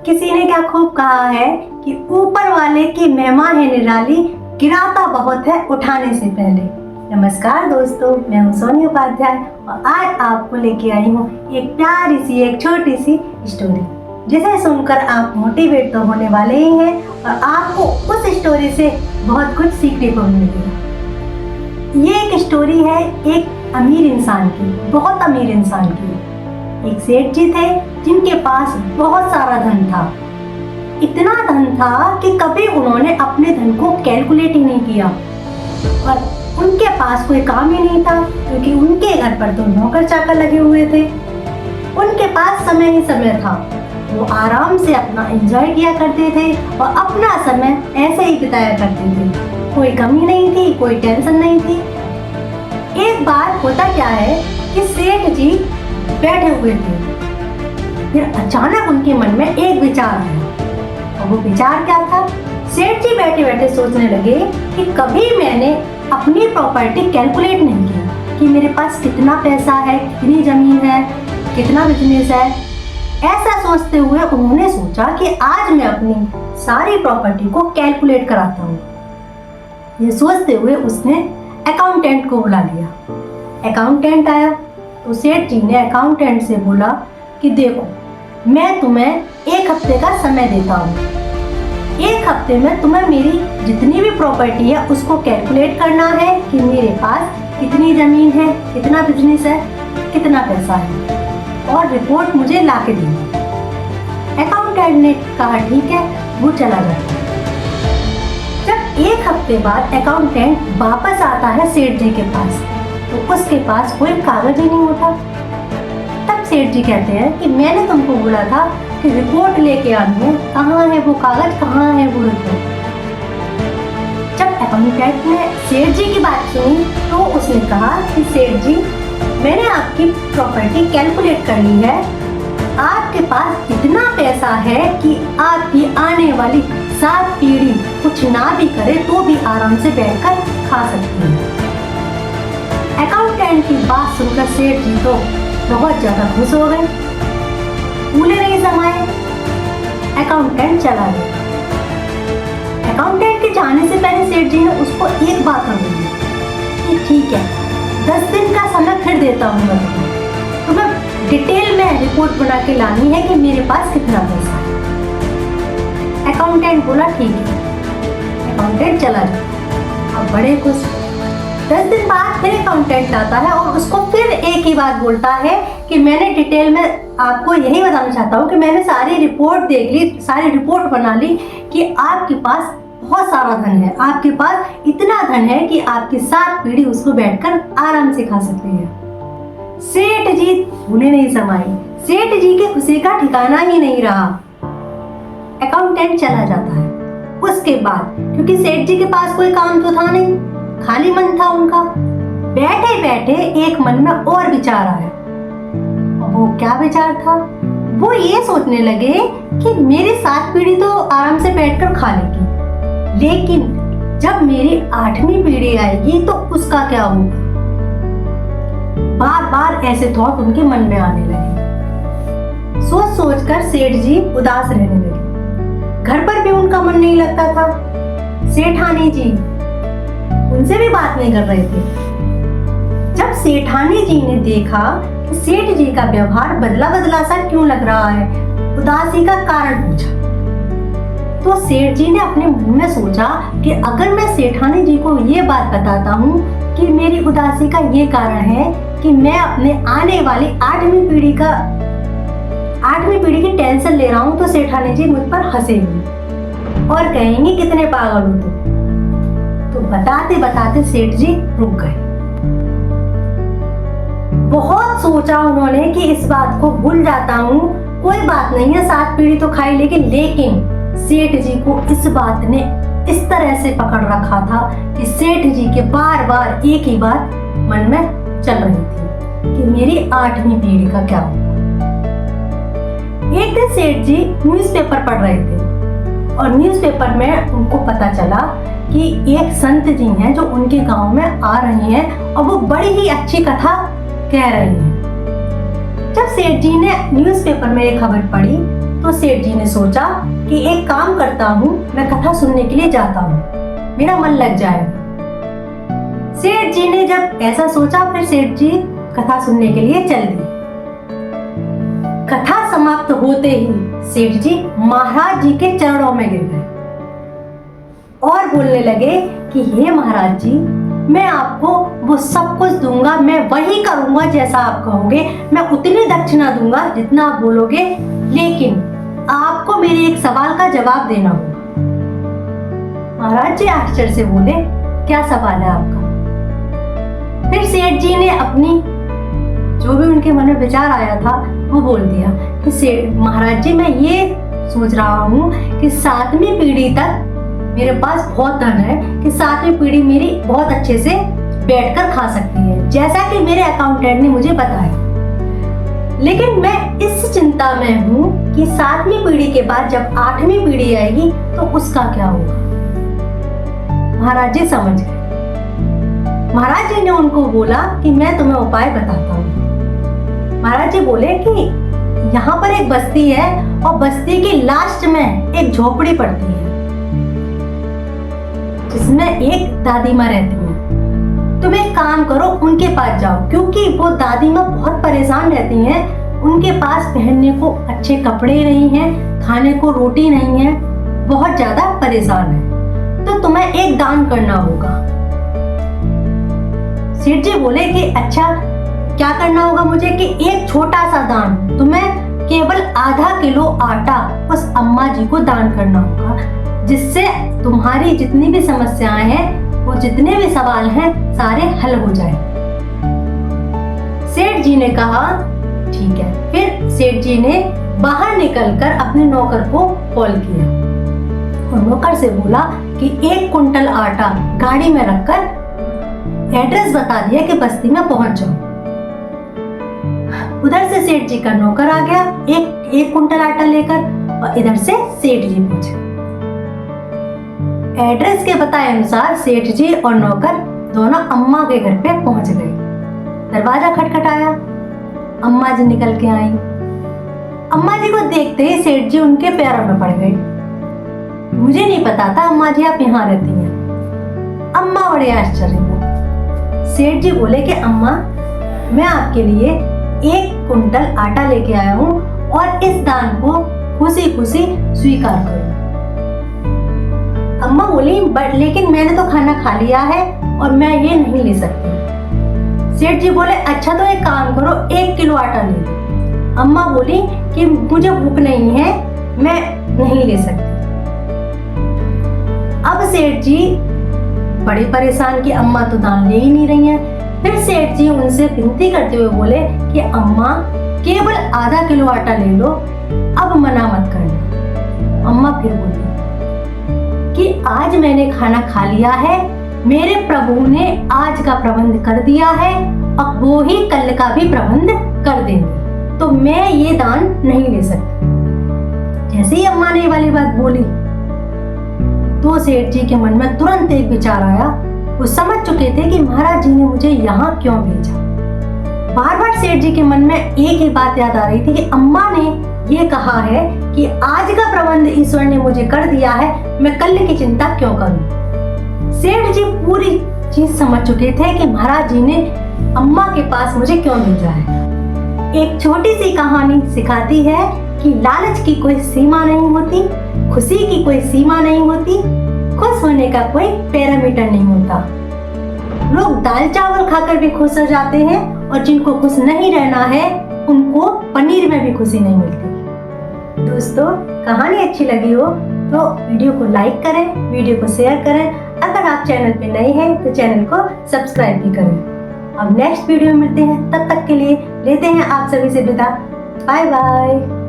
किसी ने क्या खूब कहा है कि ऊपर वाले की महिमा है निराली, गिराता बहुत है उठाने से पहले। नमस्कार दोस्तों, मैं हूँ सोनी उपाध्याय और आज आपको लेके आई हूँ एक प्यारी सी एक छोटी सी स्टोरी, जिसे सुनकर आप मोटिवेट तो होने वाले ही हैं और आपको उस स्टोरी से बहुत कुछ सीखने को मिलेगा। ये एक स्टोरी है एक अमीर इंसान की, बहुत अमीर इंसान की। एक सेठ जी थे जिनके पास बहुत सारा धन था। इतना धन था कि कभी उन्होंने अपने धन को कैलकुलेट ही नहीं किया और उनके पास कोई काम ही नहीं था, क्योंकि उनके घर पर तो नौकर चाकर लगे हुए थे। उनके पास समय ही समय था, वो आराम से अपना एंजॉय किया करते थे और अपना समय ऐसे ही बिताया करते थे। कोई कमी नहीं थी, कोई टेंशन नहीं थी। एक बार होता क्या है कि सेठ जी बैठे हुए थे, फिर अचानक उनके मन में एक विचार आया। और वो विचार क्या था? सेठ जी बैठे बैठे सोचने लगे कि कभी मैंने अपनी प्रॉपर्टी कैलकुलेट नहीं की कि मेरे पास कितना पैसा है, कितनी जमीन है, कितना बिजनेस है। ऐसा सोचते हुए उन्होंने सोचा कि आज मैं अपनी सारी प्रॉपर्टी को कैलकुलेट कराता हूँ। ये सोचते हुए उसने अकाउंटेंट को बुला लिया। अकाउंटेंट आया तो सेठ जी ने अकाउंटेंट से बोला कि देखो, मैं तुम्हें एक हफ्ते का समय देता हूँ। एक हफ्ते में तुम्हें मेरी जितनी भी प्रॉपर्टी है उसको कैलकुलेट करना है कि मेरे पास कितनी जमीन है, कितना बिजनेस है, कितना पैसा है, और रिपोर्ट मुझे ला के देनी। अकाउंटेंट ने कहा ठीक है, वो चला गया। जब एक हफ्ते बाद अकाउंटेंट वापस आता है सेठ जी के पास, तो उसके पास कोई कागज ही नहीं होता। तब सेठ जी कहते हैं कि मैंने तुमको बोला था कि रिपोर्ट लेके आनी है, कहाँ है वो कागज, कहाँ है वो रिपोर्ट। जब अकाउंटेंट ने सेठ जी की बात सुनी तो उसने कहा कि सेठ जी, मैंने आपकी प्रॉपर्टी कैलकुलेट कर ली है। आपके पास इतना पैसा है कि आपकी आने वाली 7 पीढ़ी कुछ ना भी करे तो भी आराम से बैठकर खा सकती है। अकाउंटेंट की बात सुनकर सेठ जी तो बहुत ज्यादा खुश हो गए, फूले नहीं समाए। अकाउंटेंट चला गया। अकाउंटेंट के जाने से पहले सेठ जी ने उसको एक बात बोली कि ठीक है, 10 दिन का समय फिर देता हूँ मैं तुम्हें डिटेल में रिपोर्ट बना के लानी है कि मेरे पास कितना पैसा है। अकाउंटेंट बोला ठीक है। अकाउंटेंट चला गया। अब बड़े खुश। 10 दिन बाद फिर अकाउंटेंट आता है और उसको फिर एक ही बात बोलता है कि मैंने डिटेल में आपको यही बताना चाहता हूँ कि मैंने सारी रिपोर्ट देख ली, सारी रिपोर्ट बना ली कि आपके पास बहुत सारा धन है। आपके पास इतना धन है कि आपकी 7 पीढ़ी उसको बैठकर आराम से खा सकती है। सेठ जी भूले नहीं समाई। सेठ जी की खुशी का ठिकाना ही नहीं रहा। अकाउंटेंट चला जाता है। उसके बाद क्योंकि सेठ जी के पास कोई काम तो था नहीं, खाली मन था उनका, बैठे बैठे एक मन में और विचार आया। वो क्या विचार था? वो ये सोचने लगे कि मेरी 7 पीढ़ी तो आराम से बैठकर खा लेगी, लेकिन जब मेरी 8वीं पीढ़ी आएगी तो उसका क्या होगा? बार बार ऐसे थॉट उनके मन में आने लगे। सोच सोच कर सेठ जी उदास रहने लगे। घर पर भी उनका मन नहीं लगता था। सेठानी जी उनसे भी बात नहीं कर रहे थे। जब सेठानी जी ने देखा कि सेठ जी का व्यवहार बदला बदला सा क्यों लग रहा है, उदासी का कारण पूछा, तो सेठ जी ने अपने मन में सोचा कि अगर मैं सेठानी जी को ये बात बताता हूँ कि मेरी उदासी का ये कारण है कि मैं अपने आने वाली 8वीं पीढ़ी की टेंशन ले रहा हूँ, तो सेठानी जी मुझ पर हंसेंगी और कहेंगी कितने पागल हो तुम। तो बताते बताते सेठ जी रुक गए। बहुत सोचा उन्होंने कि इस बात को भूल जाता हूँ, कोई बात नहीं है, 7 पीढ़ी तो खाई लेगी। लेकिन सेठ जी को इस बात ने इस तरह से पकड़ रखा था कि सेठ जी के बार बार एक ही बात मन में चल रही थी कि मेरी 8वीं पीढ़ी का क्या होगा। एक दिन सेठ जी न्यूज़पेपर पढ़ रहे थे और न्यूज़पेपर में उनको पता चला कि एक संत जी हैं जो उनके गांव में आ रही हैं और वो बड़ी ही अच्छी कथा कह रही हैं। जब सेठ जी ने न्यूज़पेपर में एक खबर पढ़ी तो सेठ जी ने सोचा कि एक काम करता हूँ, मैं कथा सुनने के लिए जाता हूँ, मेरा मन लग जाएगा। सेठ जी ने जब ऐसा सोचा, फिर सेठ जी कथा सुनने के लिए चल दिए। कथा समाप्त होते ही सेठ जी महाराज जी के चरणों में गिर गए और बोलने लगे कि हे महाराज जी, मैं आपको वो सब कुछ दूंगा, मैं वही करूंगा जैसा आप कहोगे, मैं उतनी दक्षिणा दूंगा जितना आप बोलोगे, लेकिन आपको मेरे एक सवाल का जवाब देना होगा। महाराज जी आश्चर्य से बोले, क्या सवाल है आपका? फिर सेठ जी ने अपनी जो भी उनके मन में विचार आया था वो बोल दिया कि सेठ महाराज जी, मैं ये सोच रहा हूँ कि 7वीं पीढ़ी तक मेरे पास बहुत धन है कि 7वीं पीढ़ी मेरी बहुत अच्छे से बैठकर खा सकती है, जैसा कि मेरे अकाउंटेंट ने मुझे बताया। लेकिन मैं इस चिंता में हूँ कि 7वीं पीढ़ी के बाद जब 8वीं पीढ़ी आएगी तो उसका क्या होगा। महाराज जी समझ गए। महाराज जी ने उनको बोला कि मैं तुम्हें उपाय बताता हूँ। महाराज जी बोले कि यहाँ पर एक बस्ती है और बस्ती की लास्ट में एक झोपड़ी पड़ती है जिसमें एक दादी माँ रहती है। तुम एक काम करो, उनके पास जाओ, क्योंकि वो दादी माँ बहुत परेशान रहती हैं। उनके पास पहनने को अच्छे कपड़े नहीं हैं, खाने को रोटी नहीं है, बहुत ज्यादा परेशान है। तो तुम्हें एक दान करना होगा। सेठ जी बोले कि अच्छा, क्या करना होगा मुझे? कि एक छोटा सा दान, तुम्हें केवल आधा किलो आटा उस अम्मा जी को दान करना होगा, जिससे तुम्हारी जितनी भी समस्याएं हैं, वो जितने भी सवाल हैं, सारे हल हो जाएं। सेठ जी ने कहा ठीक है। फिर सेठ जी ने बाहर निकलकर अपने नौकर को कॉल किया और नौकर से बोला कि 1 कुंटल आटा गाड़ी में रखकर एड्रेस बता दिया कि बस्ती में पहुंच जाओ। उधर से सेठ जी का नौकर आ गया एक कुंटल आटा लेकर, और इधर से सेठ जी पहुंचे। एड्रेस के बताए अनुसार सेठ जी और नौकर दोनों अम्मा के घर पे पहुंच गए। दरवाजा खटखटाया, अम्मा जी निकल के आई। अम्मा जी को देखते ही सेठ जी उनके पैरों में पड़ गए। मुझे नहीं पता था अम्मा जी आप यहाँ रहती हैं। अम्मा बड़े आश्चर्य में। सेठ जी बोले कि अम्मा, मैं आपके लिए 1 कुंटल आटा लेके आया हूँ और इस दान को खुशी खुशी स्वीकार करो। अम्मा बोली लेकिन मैंने तो खाना खा लिया है और मैं ये नहीं ले सकती। सेठ जी बोले अच्छा, तो एक काम करो, 1 किलो आटा ले लो। अम्मा बोली कि मुझे भूख नहीं है, मैं नहीं ले सकती। अब सेठ जी बड़े परेशान कि अम्मा तो दान ले ही नहीं रही हैं। फिर सेठ जी उनसे विनती करते हुए बोले कि अम्मा, केवल आधा किलो आटा ले लो, अब मना मत करना। अम्मा फिर बोली कि आज मैंने खाना खा लिया है, मेरे प्रभु ने आज का प्रबंध कर दिया है, अब वो ही कल का भी प्रबंध कर देंगे, तो मैं ये दान नहीं ले सकती। जैसे ही अम्मा ने ये वाली बात बोली तो सेठ जी के मन में तुरंत एक विचार आया। वो समझ चुके थे कि महाराज जी ने मुझे यहाँ क्यों भेजा। बार बार सेठ जी के मन में एक ही बात याद आ रही थी कि अम्मा ने ये कहा है कि आज का प्रबंध ईश्वर ने मुझे कर दिया है, मैं कल की चिंता क्यों करूं। सेठ जी पूरी चीज समझ चुके थे कि महाराज जी ने अम्मा के पास मुझे क्यों भेजा है। एक छोटी सी कहानी सिखाती है कि लालच की कोई सीमा नहीं होती, खुशी की कोई सीमा नहीं होती, खुश होने का कोई पैरामीटर नहीं होता। लोग दाल चावल खाकर भी खुश हो जाते हैं और जिनको खुश नहीं रहना है उनको पनीर में भी खुशी नहीं मिलती। दोस्तों, कहानी अच्छी लगी हो तो वीडियो को लाइक करें, वीडियो को शेयर करें। अगर आप चैनल पे नए हैं तो चैनल को सब्सक्राइब भी करें। अब नेक्स्ट वीडियो में मिलते हैं, तब तक के लिए लेते हैं आप सभी से विदा। Bye bye.